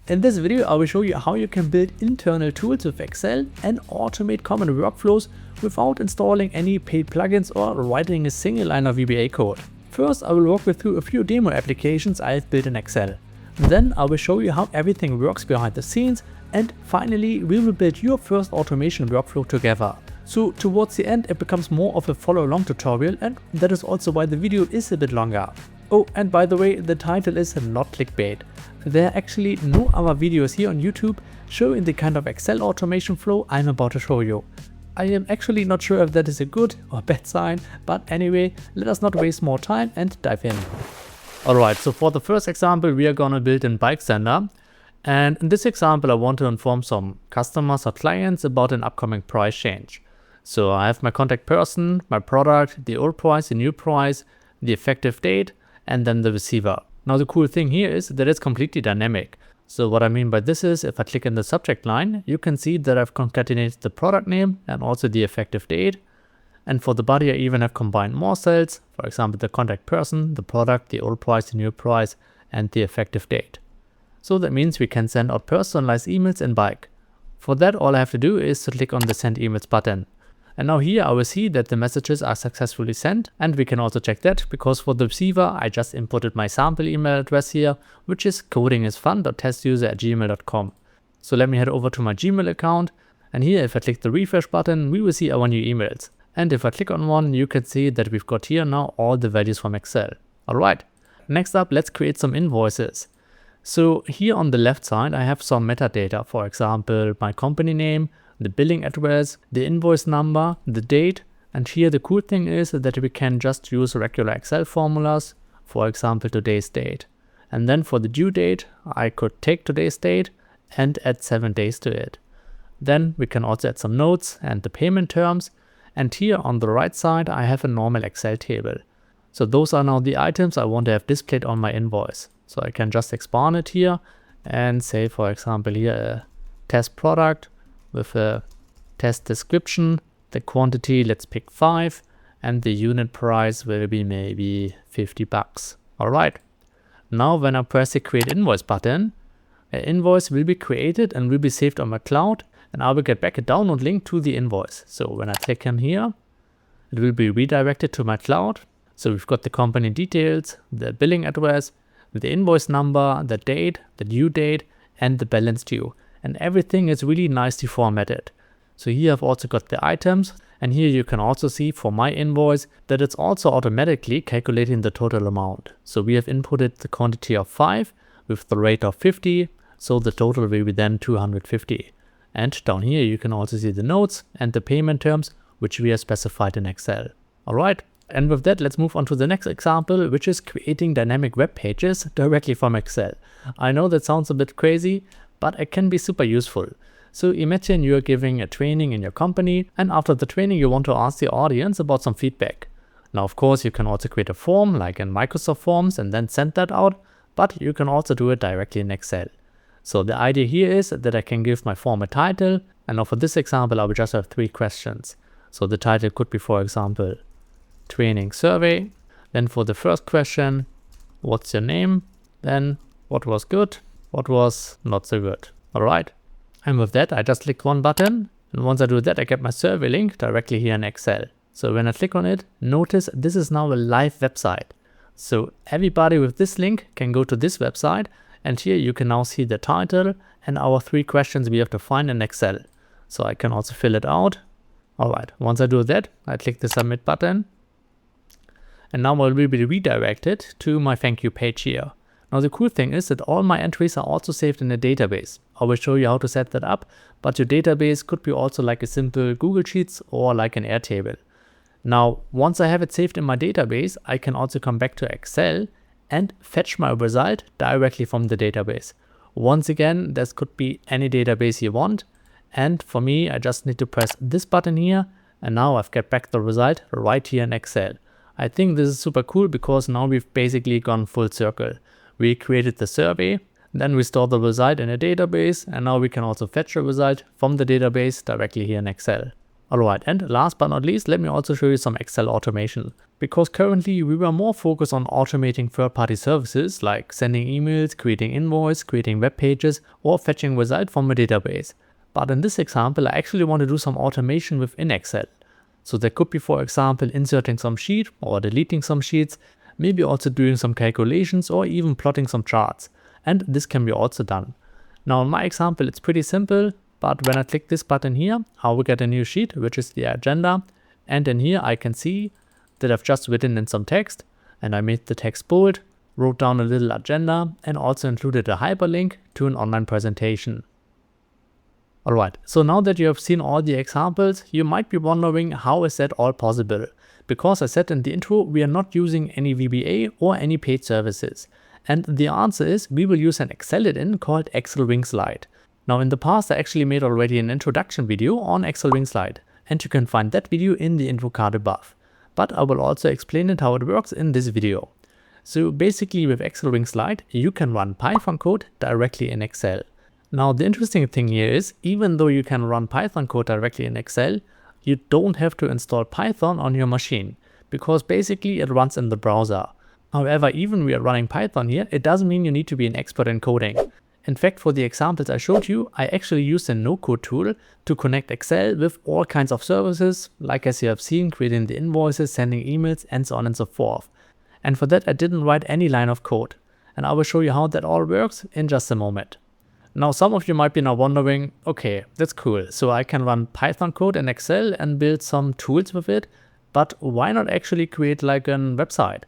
In this video, I will show you how you can build internal tools with Excel and automate common workflows without installing any paid plugins or writing a single line of VBA code. First, I will walk you through a few demo applications I have built in Excel. Then I will show you how everything works behind the scenes, and finally we will build your first automation workflow together. So towards the end it becomes more of a follow along tutorial, and that is also why the video is a bit longer. Oh, and by the way, the title is not clickbait. There are actually no other videos here on YouTube showing the kind of Excel automation flow I'm about to show you. I am actually not sure if that is a good or bad sign, but anyway, let us not waste more time and dive in. Alright, so for the first example we are gonna build in bike sender, and in this example I want to inform some customers or clients about an upcoming price change. So I have my contact person, my product, the old price, the new price, the effective date, and then the receiver. Now the cool thing here is that it's completely dynamic. So what I mean by this is, if I click in the subject line, you can see that I've concatenated the product name and also the effective date. And for the body I even have combined more cells, for example the contact person, the product, the old price, the new price, and the effective date. So that means we can send out personalized emails in bike. For that all I have to do is to click on the send emails button. And now here I will see that the messages are successfully sent, and we can also check that because for the receiver I just inputted my sample email address here, which is codingisfun.testuser@gmail.com. So let me head over to my Gmail account, and here if I click the refresh button we will see our new emails. And if I click on one, you can see that we've got here now all the values from Excel. Alright, next up let's create some invoices. So here on the left side I have some metadata, for example my company name, the billing address, the invoice number, the date, and here the cool thing is that we can just use regular Excel formulas, for example today's date. And then for the due date I could take today's date and add 7 days to it. Then we can also add some notes and the payment terms, and here on the right side I have a normal Excel table. So those are now the items I want to have displayed on my invoice. So I can just expand it here and say, for example here a test product with a test description, the quantity let's pick 5, and the unit price will be maybe $50. Alright, now when I press the create invoice button, an invoice will be created and will be saved on my cloud, and I will get back a download link to the invoice. So when I click on here, it will be redirected to my cloud. So we've got the company details, the billing address, the invoice number, the date, the due date, and the balance due. And everything is really nicely formatted. So here I've also got the items, and here you can also see for my invoice that it's also automatically calculating the total amount. So we have inputted the quantity of 5 with the rate of 50, so the total will be then 250. And down here you can also see the notes and the payment terms which we have specified in Excel. Alright, and with that let's move on to the next example, which is creating dynamic web pages directly from Excel. I know that sounds a bit crazy, but it can be super useful. So imagine you're giving a training in your company, and after the training you want to ask the audience about some feedback. Now of course you can also create a form like in Microsoft Forms and then send that out, but you can also do it directly in Excel. So the idea here is that I can give my form a title, and now for this example I will just have 3 questions. So the title could be, for example, training survey. Then for the first question, what's your name? Then what was good? What was not so good? Alright, and with that I just click one button, and once I do that I get my survey link directly here in Excel. So when I click on it, notice this is now a live website. So everybody with this link can go to this website, and here you can now see the title and our 3 questions we have to find in Excel. So I can also fill it out. Alright, once I do that I click the submit button, and now I will be redirected to my thank you page here. Now the cool thing is that all my entries are also saved in a database. I will show you how to set that up, but your database could be also like a simple Google Sheets or like an Airtable. Now once I have it saved in my database, I can also come back to Excel and fetch my result directly from the database. Once again, this could be any database you want, and for me I just need to press this button here, and now I've got back the result right here in Excel. I think this is super cool because now we've basically gone full circle. We created the survey, then we store the result in a database, and now we can also fetch a result from the database directly here in Excel. Alright, and last but not least, let me also show you some Excel automation. because currently we were more focused on automating third-party services like sending emails, creating invoice, creating web pages, or fetching results from a database. But in this example, I actually want to do some automation within Excel. So that could be, for example, inserting some sheet or deleting some sheets, maybe also doing some calculations or even plotting some charts. And this can be also done. Now in my example, it's pretty simple, but when I click this button here, I will get a new sheet, which is the agenda. And in here I can see that I've just written in some text, and I made the text bold, wrote down a little agenda, and also included a hyperlink to an online presentation. Alright, so now that you have seen all the examples, you might be wondering how is that all possible? Because I said in the intro, we are not using any VBA or any paid services. And the answer is we will use an Excel add-in called xlwings Lite. Now in the past I actually made already an introduction video on xlwings Lite, and you can find that video in the info card above. But I will also explain it how it works in this video. So basically with xlwings Lite, you can run Python code directly in Excel. Now the interesting thing here is, even though you can run Python code directly in Excel, you don't have to install Python on your machine, because basically it runs in the browser. However, even we are running Python here, it doesn't mean you need to be an expert in coding. In fact, for the examples I showed you, I actually used a no-code tool to connect Excel with all kinds of services, like as you have seen, creating the invoices, sending emails, and so on and so forth. And for that I didn't write any line of code. And I will show you how that all works in just a moment. Now some of you might be now wondering, okay, that's cool, so I can run Python code in Excel and build some tools with it, but why not actually create like a website?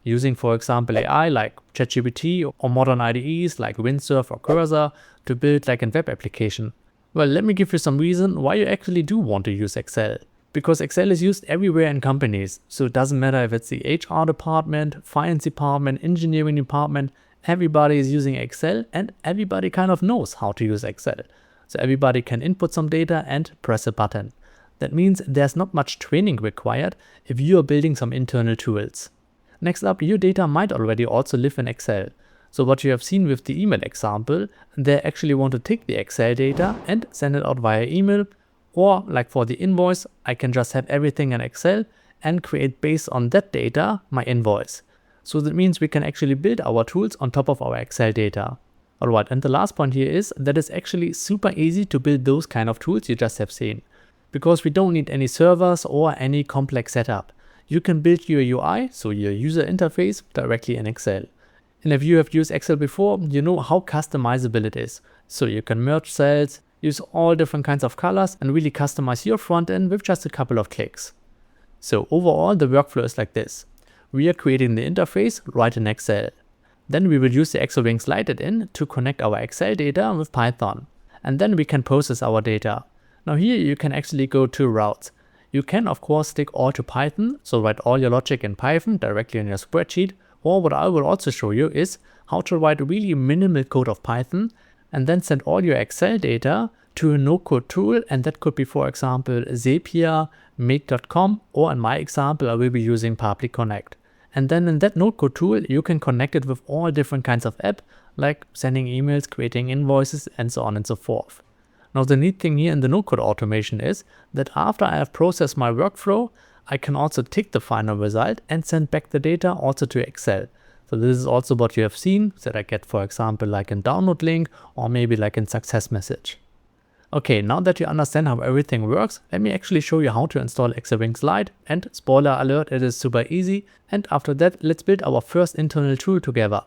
Using, for example, AI like ChatGPT or modern IDEs like Windsurf or Cursor to build like a web application. Well, let me give you some reason why you actually do want to use Excel. Because Excel is used everywhere in companies, so it doesn't matter if it's the HR department, finance department, engineering department, everybody is using Excel and everybody kind of knows how to use Excel. So everybody can input some data and press a button. That means there's not much training required if you are building some internal tools. Next up, your data might already also live in Excel. So what you have seen with the email example, they actually want to take the Excel data and send it out via email, or like for the invoice, I can just have everything in Excel and create based on that data my invoice. So that means we can actually build our tools on top of our Excel data. Alright, and the last point here is that it's actually super easy to build those kind of tools you just have seen. Because we don't need any servers or any complex setup. You can build your UI, so your user interface, directly in Excel. And if you have used Excel before, you know how customizable it is. So you can merge cells, use all different kinds of colors, and really customize your front end with just a couple of clicks. So overall, the workflow is like this. We are creating the interface right in Excel. Then we will use the xlwings Lite add-in to connect our Excel data with Python. And then we can process our data. Now here you can actually go two routes. You can of course stick all to Python, so write all your logic in Python directly in your spreadsheet. Or what I will also show you is how to write really minimal code of Python and then send all your Excel data to a no-code tool, and that could be, for example, 𝗟𝗜𝗡𝗦𝗧𝗏, or in my example I will be using Public Connect. And then in that no-code tool you can connect it with all different kinds of apps, like sending emails, creating invoices, and so on and so forth. Now the neat thing here in the no-code automation is that after I have processed my workflow, I can also tick the final result and send back the data also to Excel. So this is also what you have seen, that I get, for example, like a download link or maybe like a success message. Okay, now that you understand how everything works, let me actually show you how to install xlwings Lite, and spoiler alert, it is super easy. And after that, let's build our first internal tool together.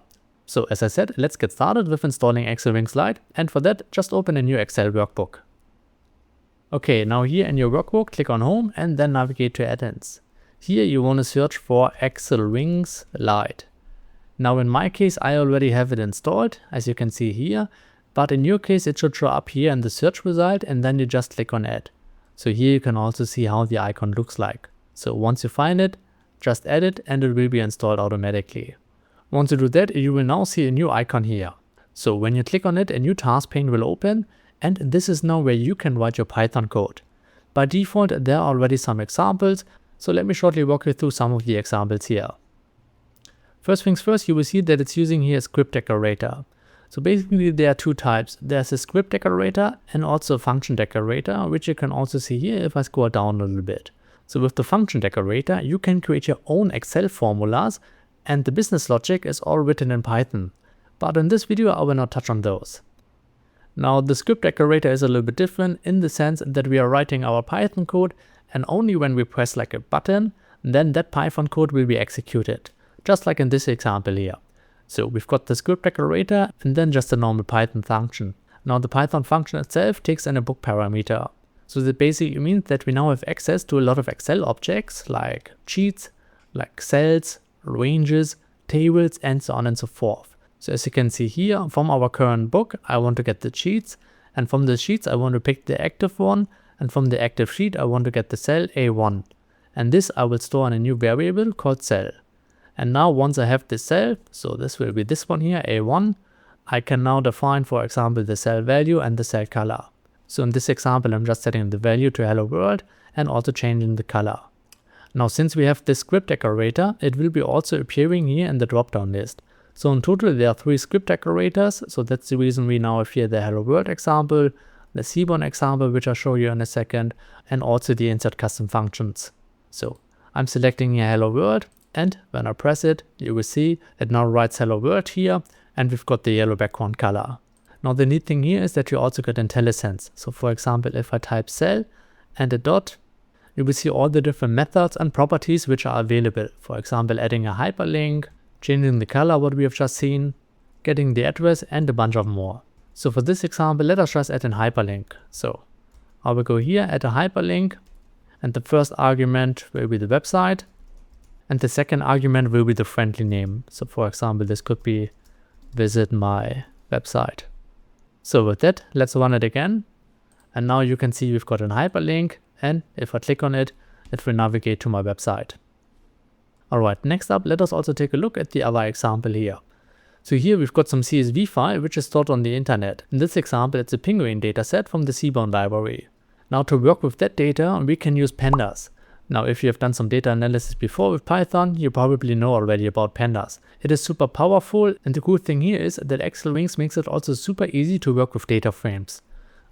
So as I said, let's get started with installing xlwings Lite, and for that, just open a new Excel workbook. Okay, now here in your workbook, click on Home and then navigate to Add-ins. Here you want to search for xlwings Lite. Now in my case, I already have it installed, as you can see here. But in your case, it should show up here in the search result, and then you just click on Add. So here you can also see how the icon looks like. So once you find it, just add it and it will be installed automatically. Once you do that, you will now see a new icon here. So when you click on it, a new task pane will open, and this is now where you can write your Python code. By default, there are already some examples, so let me shortly walk you through some of the examples here. First things first, you will see that it's using here a script decorator. So basically there are two types. There's a script decorator and also a function decorator, which you can also see here if I scroll down a little bit. So with the function decorator, you can create your own Excel formulas, and the business logic is all written in Python. But in this video, I will not touch on those. Now the script decorator is a little bit different in the sense that we are writing our Python code, and only when we press like a button, then that Python code will be executed. Just like in this example here. So we've got the script decorator and then just a normal Python function. Now the Python function itself takes in a book parameter. So that basically means that we now have access to a lot of Excel objects like sheets, like cells, ranges, tables, and so on and so forth. So as you can see here, from our current book, I want to get the sheets, and from the sheets I want to pick the active one, and from the active sheet I want to get the cell A1. And this I will store in a new variable called cell. And now once I have this cell, so this will be this one here, A1, I can now define, for example, the cell value and the cell color. So in this example, I'm just setting the value to hello world and also changing the color. Now since we have this script decorator, it will be also appearing here in the drop-down list. So in total there are 3 script decorators, so that's the reason we now have here the hello world example, the 𝗬𝗠𝗦 example which I'll show you in a second, and also the insert custom functions. So I'm selecting here hello world, and when I press it, you will see it now writes hello world here, and we've got the yellow background color. Now the neat thing here is that you also get IntelliSense. So for example, if I type cell and a dot, you will see all the different methods and properties which are available. For example, adding a hyperlink, changing the color, what we have just seen, getting the address, and a bunch of more. So for this example, let us just add a hyperlink. So I will go here, add a hyperlink, and the first argument will be the website, and the second argument will be the friendly name. So for example, this could be visit my website. So with that, let's run it again. And now you can see we've got a hyperlink, and if I click on it, it will navigate to my website. Alright, next up, let us also take a look at the other example here. So here we've got some CSV file which is stored on the internet. In this example, it's a penguin dataset from the 𝗬𝗠𝗦 library. Now to work with that data, we can use pandas. Now if you have done some data analysis before with Python, you probably know already about pandas. It is super powerful, and the cool thing here is that xlwings makes it also super easy to work with data frames.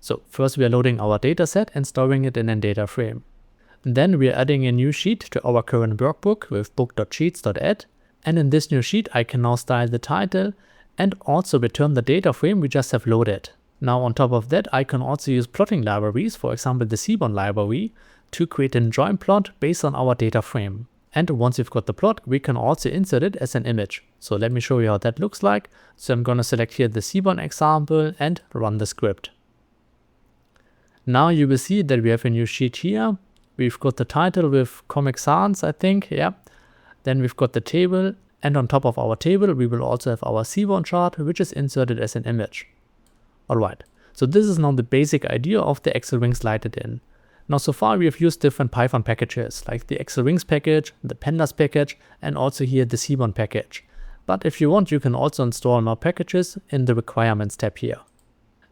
So first we are loading our dataset and storing it in a data frame. Then we are adding a new sheet to our current workbook with book.sheets.add, and in this new sheet I can now style the title and also return the data frame we just have loaded. Now on top of that, I can also use plotting libraries, for example the 𝗬𝗠𝗦 library, to create a join plot based on our data frame. And once we've got the plot, we can also insert it as an image. So let me show you how that looks like. So I'm going to select here the 𝗬𝗠𝗦 example and run the script. Now you will see that we have a new sheet here. We've got the title with Comic Sans, I think, yeah. Then we've got the table, and on top of our table we will also have our 𝗬𝗠 chart, which is inserted as an image. Alright, so this is now the basic idea of the xlwings Lite in. Now so far we have used different Python packages like the xlwings package, the pandas package, and also here the 𝗬𝗠 package. But if you want, you can also install more packages in the requirements tab here.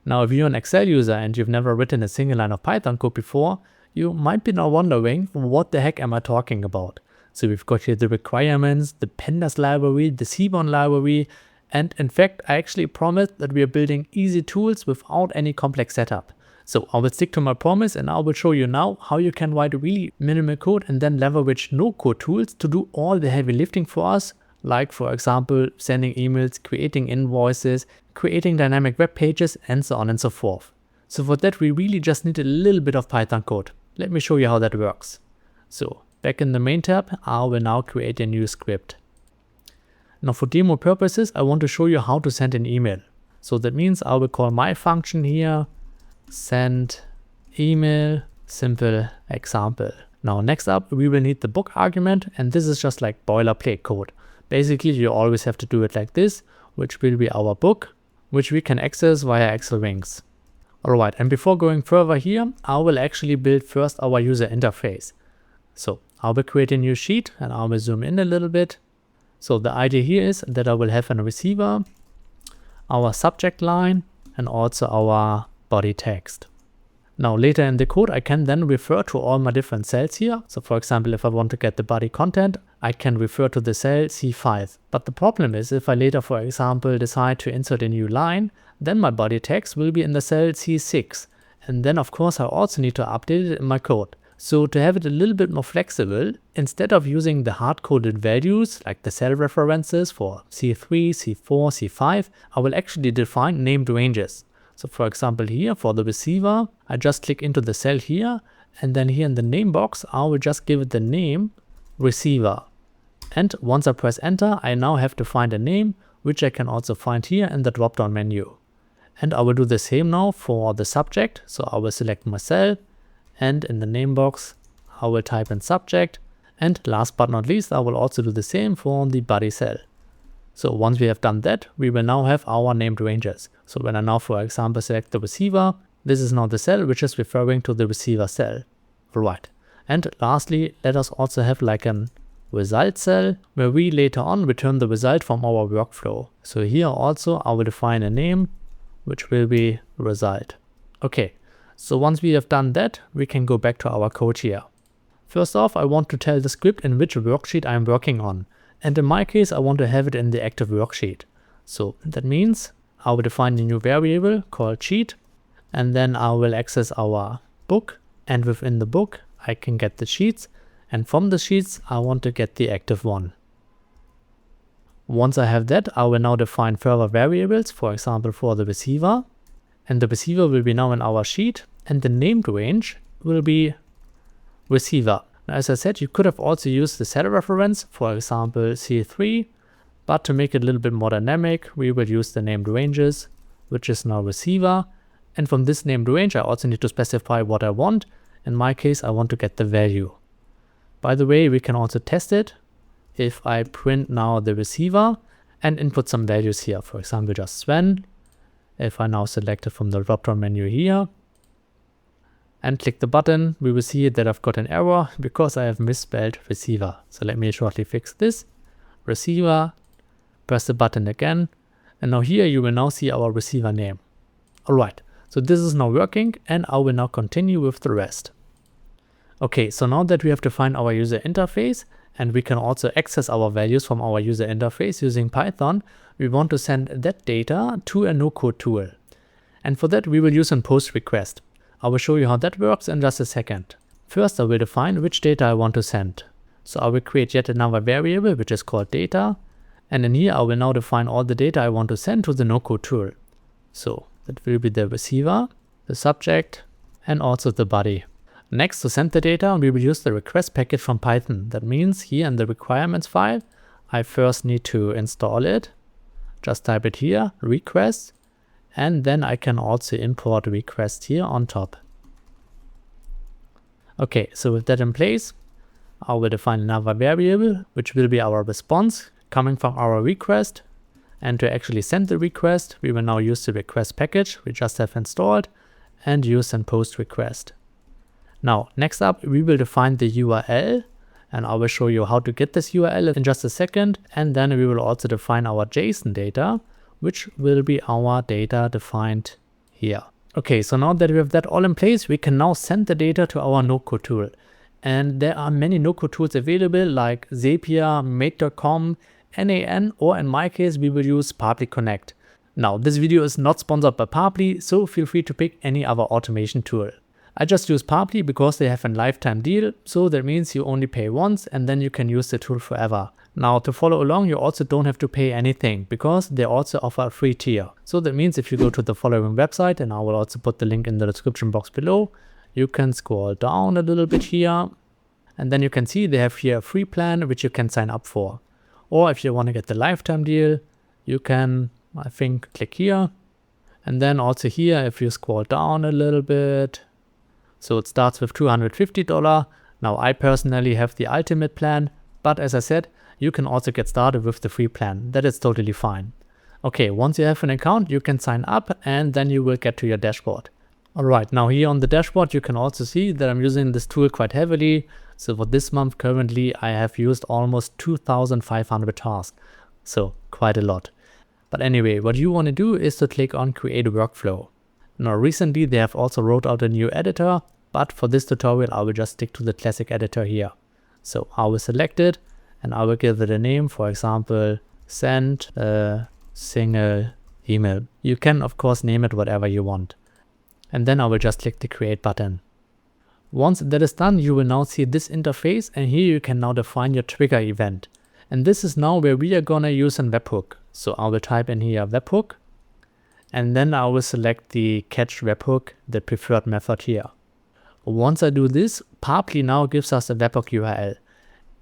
Now if you're an Excel user and you've never written a single line of Python code before, you might be now wondering what the heck am I talking about. So we've got here the requirements, the pandas library, the 𝗬𝗠 library, and in fact I actually promised that we are building easy tools without any complex setup. So I will stick to my promise, and I will show you now how you can write really minimal code and then leverage no-code tools to do all the heavy lifting for us, like for example sending emails, creating invoices, creating dynamic web pages, and so on and so forth. So for that we really just need a little bit of Python code. Let me show you how that works. So back in the main tab, I will now create a new script. Now for demo purposes, I want to show you how to send an email. So that means I will call my function here, send email, simple example. Now next up, we will need the book argument, and this is just like boilerplate code. Basically, you always have to do it like this, which will be our book, which we can access via xlwings. Alright, and before going further here, I will actually build first our user interface. So I will create a new sheet, and I will zoom in a little bit. So the idea here is that I will have a receiver, our subject line, and also our body text. Now later in the code, I can then refer to all my different cells here. So for example, if I want to get the body content, I can refer to the cell C5. But the problem is, if I later, for example, decide to insert a new line, then my body text will be in the cell C6. And then of course I also need to update it in my code. So to have it a little bit more flexible, instead of using the hard-coded values like the cell references for C3, C4, C5, I will actually define named ranges. So for example here for the receiver, I just click into the cell here, and then here in the name box, I will just give it the name receiver. And once I press enter, I now have to find a name, which I can also find here in the drop-down menu. And I will do the same now for the subject. So I will select my cell, and in the name box, I will type in subject. And last but not least, I will also do the same for the body cell. So once we have done that, we will now have our named ranges. So when I now, for example, select the receiver, this is now the cell which is referring to the receiver cell. Right. And lastly, let us also have like an result cell where we later on return the result from our workflow. So here also I will define a name which will be result. Okay, so once we have done that, we can go back to our code here. First off, I want to tell the script in which worksheet I am working on. And in my case, I want to have it in the active worksheet. So that means I will define a new variable called sheet, and then I will access our book, and within the book I can get the sheets, and from the sheets I want to get the active one. Once I have that, I will now define further variables, for example for the receiver, and the receiver will be now in our sheet, and the named range will be receiver. Now, as I said, you could have also used the cell reference, for example C3, but to make it a little bit more dynamic, we will use the named ranges, which is now receiver. And from this named range, I also need to specify what I want. In my case, I want to get the value. By the way, we can also test it if I print now the receiver and input some values here. For example, just Sven. If I now select it from the drop-down menu here and click the button, we will see that I've got an error because I have misspelled receiver. So let me shortly fix this. Receiver, press the button again, and now here you will now see our receiver name. Alright, so this is now working, and I will now continue with the rest. Okay, so now that we have defined our user interface, and we can also access our values from our user interface using Python, we want to send that data to a no-code tool. And for that we will use a post request. I will show you how that works in just a second. First I will define which data I want to send. So I will create yet another variable which is called data, and in here I will now define all the data I want to send to the no-code tool. So that will be the receiver, the subject, and also the body. Next, to send the data, we will use the request package from Python. That means here in the requirements file, I first need to install it. Just type it here, request, and then I can also import request here on top. Okay, so with that in place, I will define another variable, which will be our response coming from our request. And to actually send the request, we will now use the request package we just have installed and use an post request. Now, next up, we will define the URL, and I will show you how to get this URL in just a second. And then we will also define our JSON data, which will be our data defined here. Okay, so now that we have that all in place, we can now send the data to our no-code tool. And there are many no-code tools available like Zapier, Mate.com, NAN, or in my case, we will use Pabbly Connect. Now, this video is not sponsored by Pabbly, so feel free to pick any other automation tool. I just use Pabbly because they have a lifetime deal, so that means you only pay once and then you can use the tool forever. Now, to follow along, you also don't have to pay anything because they also offer a free tier. So that means if you go to the following website, and I will also put the link in the description box below, you can scroll down a little bit here, and then you can see they have here a free plan which you can sign up for. Or if you want to get the lifetime deal, you can, I think, click here. And then also here, if you scroll down a little bit, so it starts with $250. Now I personally have the ultimate plan, but as I said, you can also get started with the free plan. That is totally fine. Okay, once you have an account, you can sign up and then you will get to your dashboard. Alright, now here on the dashboard, you can also see that I'm using this tool quite heavily. So for this month, currently, I have used almost 2,500 tasks. So quite a lot. But anyway, what you want to do is to click on Create a Workflow. Now recently, they have also rolled out a new editor, but for this tutorial, I will just stick to the classic editor here. So I will select it and I will give it a name, for example, send a single email. You can, of course, name it whatever you want. And then I will just click the Create button. Once that is done, you will now see this interface, and here you can now define your trigger event. And this is now where we are gonna use a webhook. So I will type in here webhook, and then I will select the catch webhook, the preferred method here. Once I do this, 𝗘𝗦 now gives us a webhook URL.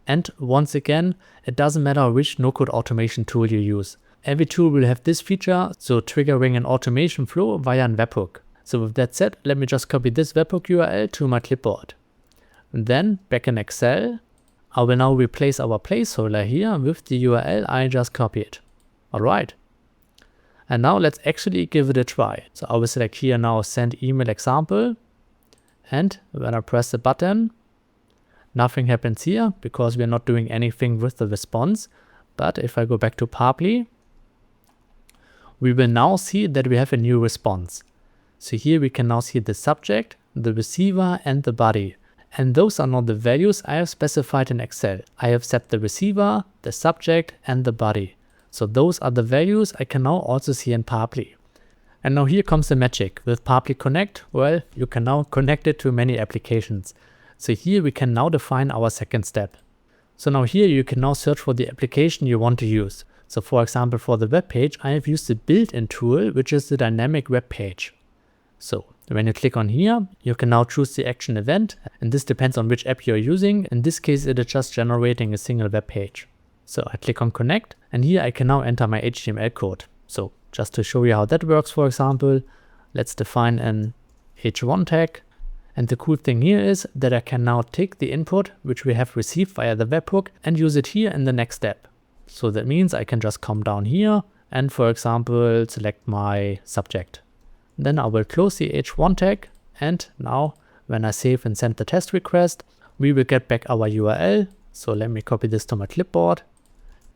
And once again, it doesn't matter which no-code automation tool you use. Every tool will have this feature, so triggering an automation flow via a webhook. So with that said, let me just copy this webhook URL to my clipboard. And then back in Excel, I will now replace our placeholder here with the URL I just copied. Alright. And now let's actually give it a try. So I will select here now send email example. And when I press the button, nothing happens here because we are not doing anything with the response. But if I go back to 𝗘𝗦, we will now see that we have a new response. So here we can now see the subject, the receiver, and the body. And those are now the values I have specified in Excel. I have set the receiver, the subject, and the body. So those are the values I can now also see in 𝗘𝗦. And now here comes the magic. With 𝗘𝗦 Connect, well, you can now connect it to many applications. So here we can now define our second step. So now here you can now search for the application you want to use. So for example, for the web page, I have used the built-in tool, which is the dynamic web page. So when you click on here, you can now choose the action event, and this depends on which app you're using. In this case, it is just generating a single web page. So I click on connect, and here I can now enter my HTML code. So just to show you how that works, for example, let's define an h1 tag. And the cool thing here is that I can now take the input which we have received via the webhook and use it here in the next step. So that means I can just come down here and, for example, select my subject. Then I will close the h1 tag, and now when I save and send the test request, we will get back our URL. So let me copy this to my clipboard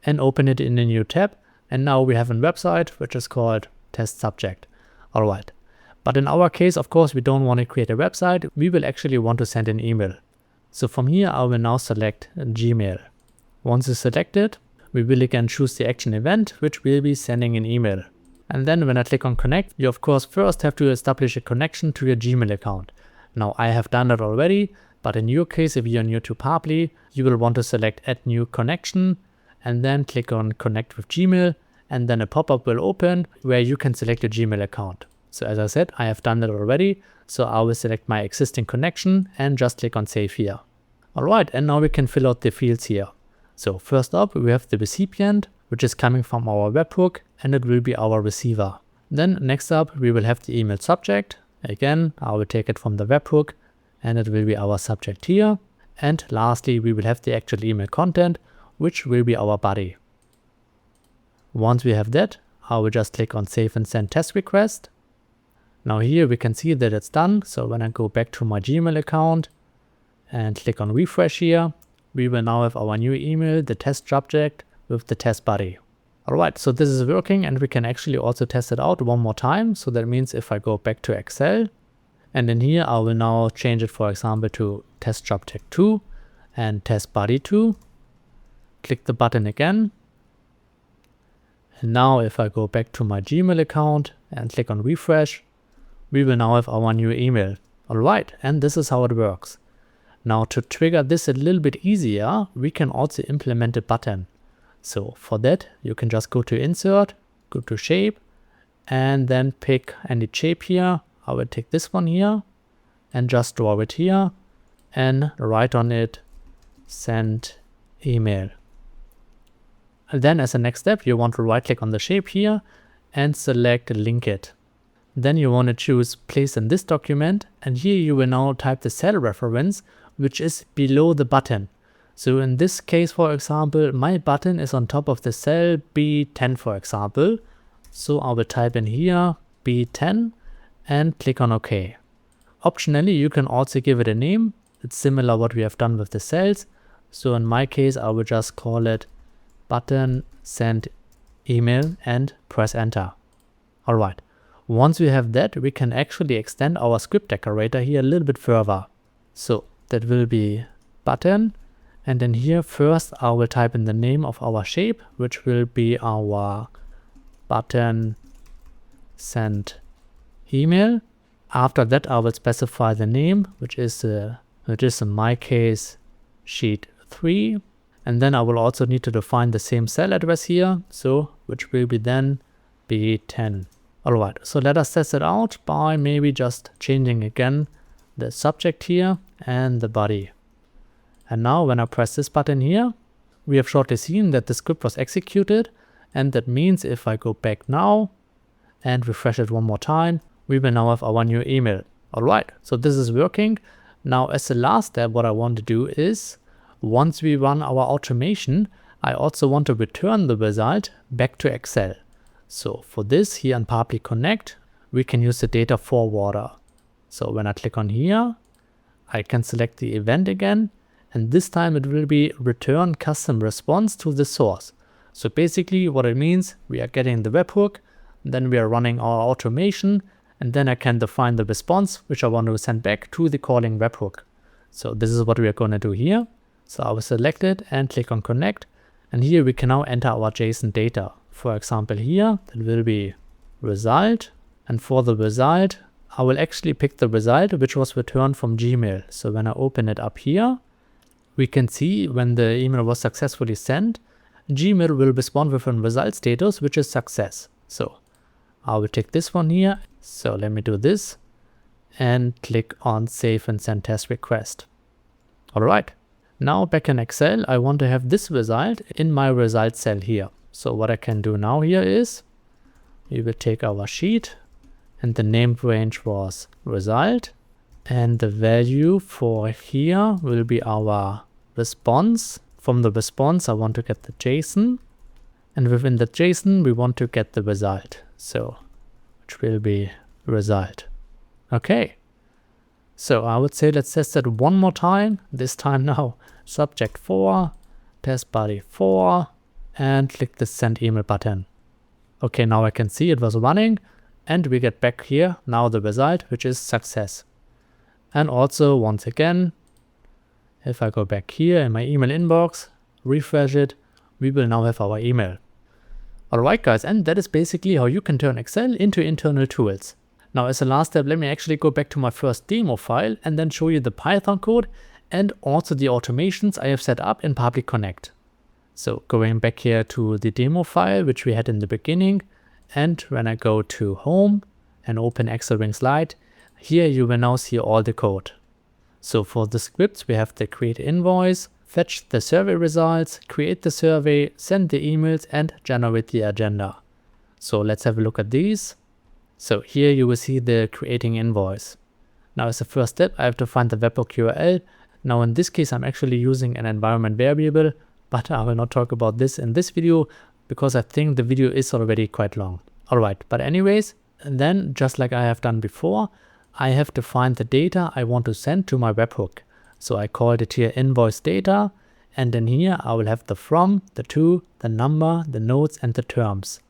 and open it in a new tab. And now we have a website which is called test subject. Alright. But in our case, of course, we don't want to create a website. We will actually want to send an email. So from here, I will now select Gmail. Once it's selected, we will again choose the action event, which will be sending an email. And then when I click on connect, you of course first have to establish a connection to your Gmail account. Now I have done that already, but in your case, if you're new to 𝗘𝗦, you will want to select add new connection and then click on connect with Gmail, and then a pop-up will open where you can select your Gmail account. So as I said, I have done that already. So I will select my existing connection and just click on save here. Alright, and now we can fill out the fields here. So first up, we have the recipient, which is coming from our webhook, and it will be our receiver. Then next up, we will have the email subject. Again, I will take it from the webhook, and it will be our subject here. And lastly, we will have the actual email content, which will be our body. Once we have that, I will just click on save and send test request. Now here we can see that it's done. So when I go back to my Gmail account and click on refresh here, we will now have our new email, the test subject with the test body. Alright, so this is working, and we can actually also test it out one more time. So that means if I go back to Excel, and in here I will now change it, for example, to test subject 2 and test body 2. Click the button again. And now if I go back to my Gmail account and click on refresh, we will now have our new email. Alright, and this is how it works. Now to trigger this a little bit easier, we can also implement a button. So for that, you can just go to insert, go to shape, and then pick any shape here. I will take this one here and just draw it here and write on it send email. And then as a next step, you want to right click on the shape here and select link it. Then you want to choose place in this document, and here you will now type the cell reference, which is below the button. So in this case, for example, my button is on top of the cell B10, for example. So I will type in here B10 and click on OK. Optionally, you can also give it a name. It's similar what we have done with the cells. So in my case, I will just call it button send email and press enter. Alright. Once we have that, we can actually extend our script decorator here a little bit further. So that will be button, and then here first I will type in the name of our shape, which will be our button send email. After that, I will specify the name, which is the which is in my case sheet 3. And then I will also need to define the same cell address here, so which will be then B10. Alright, so let us test it out by maybe just changing again the subject here and the body. And now when I press this button here, we have shortly seen that the script was executed, and that means if I go back now and refresh it one more time, we will now have our new email. Alright, so this is working. Now as the last step, what I want to do is, once we run our automation, I also want to return the result back to Excel. So for this, here in Public Connect, we can use the data forwarder. So when I click on here, I can select the event again, and this time it will be return custom response to the source. So basically what it means, we are getting the webhook, then we are running our automation, and then I can define the response which I want to send back to the calling webhook. So this is what we are going to do here. So I will select it and click on connect, and here we can now enter our JSON data. For example here, it will be result, and for the result, I will actually pick the result which was returned from Gmail. So when I open it up here, we can see when the email was successfully sent, Gmail will respond with a result status which is success. So I will take this one here. So let me do this and click on save and send test request. Alright, now back in Excel, I want to have this result in my result cell here. So what I can do now here is, we will take our sheet, and the named range was result, and the value for here will be our response. From the response, I want to get the JSON, and within the JSON, we want to get the result. So, which will be result. Okay. So I would say let's test it one more time. This time now, subject 4, test body 4, and click the send email button. Okay, now I can see it was running, and we get back here now the result, which is success. And also once again, if I go back here in my email inbox, refresh it, we will now have our email. Alright guys, and that is basically how you can turn Excel into internal tools. Now as a last step, let me actually go back to my first demo file and then show you the Python code and also the automations I have set up in Public Connect. So going back here to the demo file, which we had in the beginning, and when I go to home and open xlwings Lite, here you will now see all the code. So for the scripts, we have the create invoice, fetch the survey results, create the survey, send the emails, and generate the agenda. So let's have a look at these. So here you will see the creating invoice. Now as a first step, I have to find the webhook URL. Now in this case, I'm actually using an environment variable, but I will not talk about this in this video because I think the video is already quite long. Alright, but anyways, then just like I have done before, I have to find the data I want to send to my webhook. So I called it here invoice data, and then here I will have the from, the to, the number, the notes, and the terms.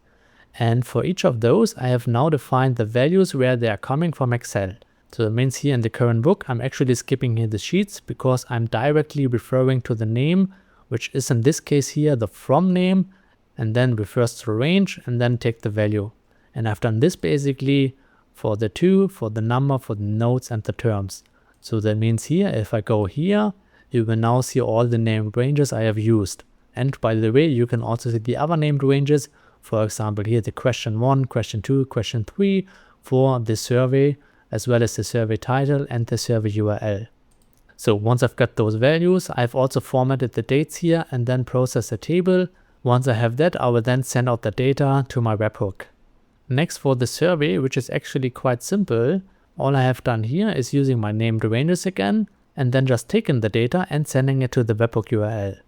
And for each of those, I have now defined the values where they are coming from Excel. So that means here in the current book, I'm actually skipping here the sheets because I'm directly referring to the name, which is in this case here the from name, and then refers to the range, and then take the value. And I've done this basically for the to, for the number, for the notes, and the terms. So that means here, if I go here, you will now see all the named ranges I have used. And by the way, you can also see the other named ranges. For example, here the question 1, question 2, question 3 for the survey, as well as the survey title and the survey URL. So once I've got those values, I've also formatted the dates here and then processed the table. Once I have that, I will then send out the data to my webhook. Next, for the survey, which is actually quite simple, all I have done here is using my named ranges again, and then just taking the data and sending it to the webhook URL.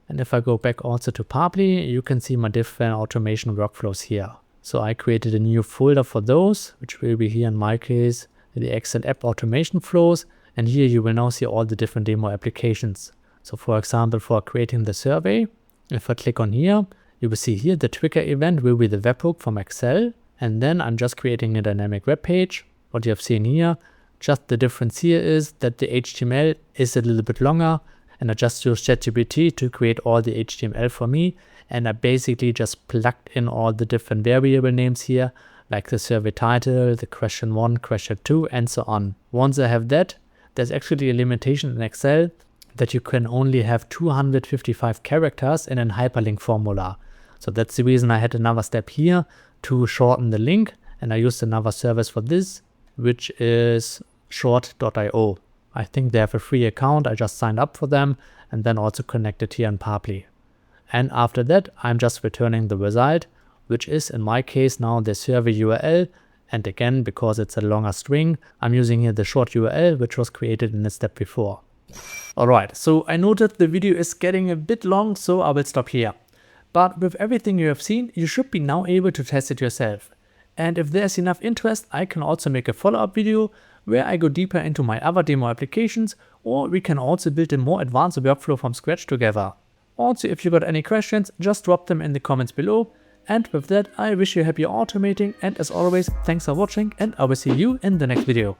And if I go back also to Publi, you can see my different automation workflows here. So I created a new folder for those, which will be here in my case, the Excel app automation flows. And here you will now see all the different demo applications. So for example, for creating the survey, if I click on here, you will see here the trigger event will be the webhook from Excel. And then I'm just creating a dynamic web page. What you have seen here, just the difference here is that the HTML is a little bit longer, and I just used ChatGPT to create all the HTML for me. And I basically just plugged in all the different variable names here, like the survey title, the question 1, question 2, and so on. Once I have that, there's actually a limitation in Excel that you can only have 255 characters in a hyperlink formula. So that's the reason I had another step here to shorten the link, and I used another service for this, which is short.io. I think they have a free account, I just signed up for them and then also connected here in 𝗫𝗫ly. And after that, I'm just returning the result, which is in my case now the server URL. And again, because it's a longer string, I'm using here the short URL, which was created in the step before. Alright, so I noted the video is getting a bit long, so I will stop here. But with everything you have seen, you should be now able to test it yourself. And if there's enough interest, I can also make a follow-up video where I go deeper into my other demo applications, or we can also build a more advanced workflow from scratch together. Also, if you got any questions, just drop them in the comments below. And with that, I wish you happy automating, and as always, thanks for watching, and I will see you in the next video.